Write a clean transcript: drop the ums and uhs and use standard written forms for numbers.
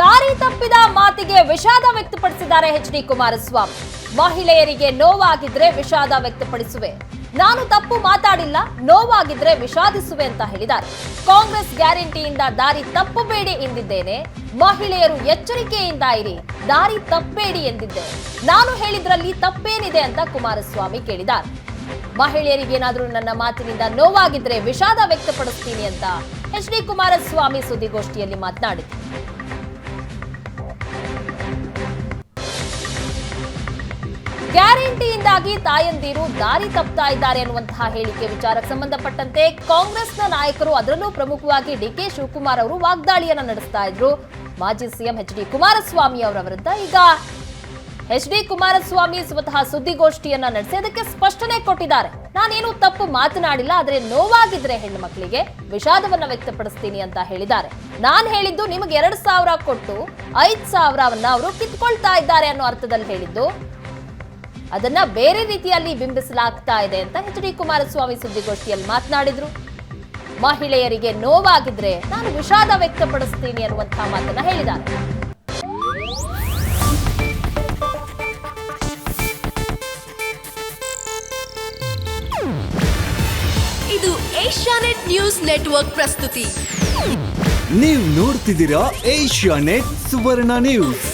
ದಾರಿ ತಪ್ಪಿದ ಮಾತಿಗೆ ವಿಷಾದ ವ್ಯಕ್ತಪಡಿಸಿದ್ದಾರೆ ಎಚ್ ಡಿ ಕುಮಾರಸ್ವಾಮಿ. ಮಹಿಳೆಯರಿಗೆ ನೋವಾಗಿದ್ರೆ ವಿಷಾದ ವ್ಯಕ್ತಪಡಿಸುವೆ, ನಾನು ತಪ್ಪು ಮಾತಾಡಿಲ್ಲ, ನೋವಾಗಿದ್ರೆ ವಿಷಾದಿಸುವೆ ಅಂತ ಹೇಳಿದ್ದಾರೆ. ಕಾಂಗ್ರೆಸ್ ಗ್ಯಾರಂಟಿಯಿಂದ ದಾರಿ ತಪ್ಪಬೇಡಿ ಎಂದಿದ್ದೇನೆ, ಮಹಿಳೆಯರು ಎಚ್ಚರಿಕೆಯಿಂದ ಇರಿ, ದಾರಿ ತಪ್ಪಬೇಡಿ ಎಂದಿದ್ದೆ, ನಾನು ಹೇಳಿದ್ರಲ್ಲಿ ತಪ್ಪೇನಿದೆ ಅಂತ ಕುಮಾರಸ್ವಾಮಿ ಕೇಳಿದ್ದಾರೆ. ಮಹಿಳೆಯರಿಗೇನಾದ್ರೂ ನನ್ನ ಮಾತಿನಿಂದ ನೋವಾಗಿದ್ರೆ ವಿಷಾದ ವ್ಯಕ್ತಪಡಿಸ್ತೀನಿ ಅಂತ ಎಚ್ ಡಿ ಕುಮಾರಸ್ವಾಮಿ ಸುದ್ದಿಗೋಷ್ಠಿಯಲ್ಲಿ ಮಾತನಾಡಿದರು. ಗ್ಯಾರಂಟಿಯಿಂದಾಗಿ ತಾಯಂದಿರು ದಾರಿ ತಪ್ಪುತ್ತಾ ಇದ್ದಾರೆ ಅನ್ನುವಂತಹ ಹೇಳಿಕೆ ವಿಚಾರಕ್ಕೆ ಸಂಬಂಧಪಟ್ಟಂತೆ ಕಾಂಗ್ರೆಸ್ನ ನಾಯಕರು, ಅದರಲ್ಲೂ ಪ್ರಮುಖವಾಗಿ ಡಿಕೆ ಶಿವಕುಮಾರ್ ಅವರು ವಾಗ್ದಾಳಿಯನ್ನ ನಡೆಸ್ತಾ ಇದ್ರು. ಮಾಜಿ ಸಿಎಂ ಎಚ್ ಡಿ ಕುಮಾರಸ್ವಾಮಿ ಅವರ ವಿರುದ್ಧ ಈಗ ಎಚ್ ಡಿ ಕುಮಾರಸ್ವಾಮಿ ಸ್ವತಃ ಸುದ್ದಿಗೋಷ್ಠಿಯನ್ನ ನಡೆಸಿ ಅದಕ್ಕೆ ಸ್ಪಷ್ಟನೆ ಕೊಟ್ಟಿದ್ದಾರೆ. ನಾನೇನು ತಪ್ಪು ಮಾತನಾಡಿಲ್ಲ, ಆದ್ರೆ ನೋವಾಗಿದ್ರೆ ಹೆಣ್ಣು ಮಕ್ಕಳಿಗೆ ವಿಷಾದವನ್ನ ವ್ಯಕ್ತಪಡಿಸ್ತೀನಿ ಅಂತ ಹೇಳಿದ್ದಾರೆ. ನಾನು ಹೇಳಿದ್ದು ನಿಮಗೆ 2,000 ಕೊಟ್ಟು 5,000ವನ್ನ ಅವರು ಕಿತ್ಕೊಳ್ತಾ ಇದ್ದಾರೆ ಅನ್ನೋ ಅರ್ಥದಲ್ಲಿ ಹೇಳಿದ್ದು, ಅದನ್ನ ಬೇರೆ ರೀತಿಯಲ್ಲಿ ಬಿಂಬಿಸಲಾಗ್ತಾ ಇದೆ ಅಂತ ಎಚ್ ಡಿ ಕುಮಾರಸ್ವಾಮಿ ಸುದ್ದಿಗೋಷ್ಠಿಯಲ್ಲಿ ಮಾತನಾಡಿದ್ರು. ಮಹಿಳೆಯರಿಗೆ ನೋವಾಗಿದ್ರೆ ನಾನು ವಿಷಾದ ವ್ಯಕ್ತಪಡಿಸ್ತೀನಿ ಅನ್ನುವಂತಹ ಮಾತನ್ನ ಹೇಳಿದ್ದಾರೆ. ಇದು ಏಷ್ಯಾನೆಟ್ ನ್ಯೂಸ್ ನೆಟ್ವರ್ಕ್ ಪ್ರಸ್ತುತಿ. ನೀವು ನೋಡ್ತಿದ್ದೀರಾ ಏಷ್ಯಾನೆಟ್ ಸುವರ್ಣ ನ್ಯೂಸ್.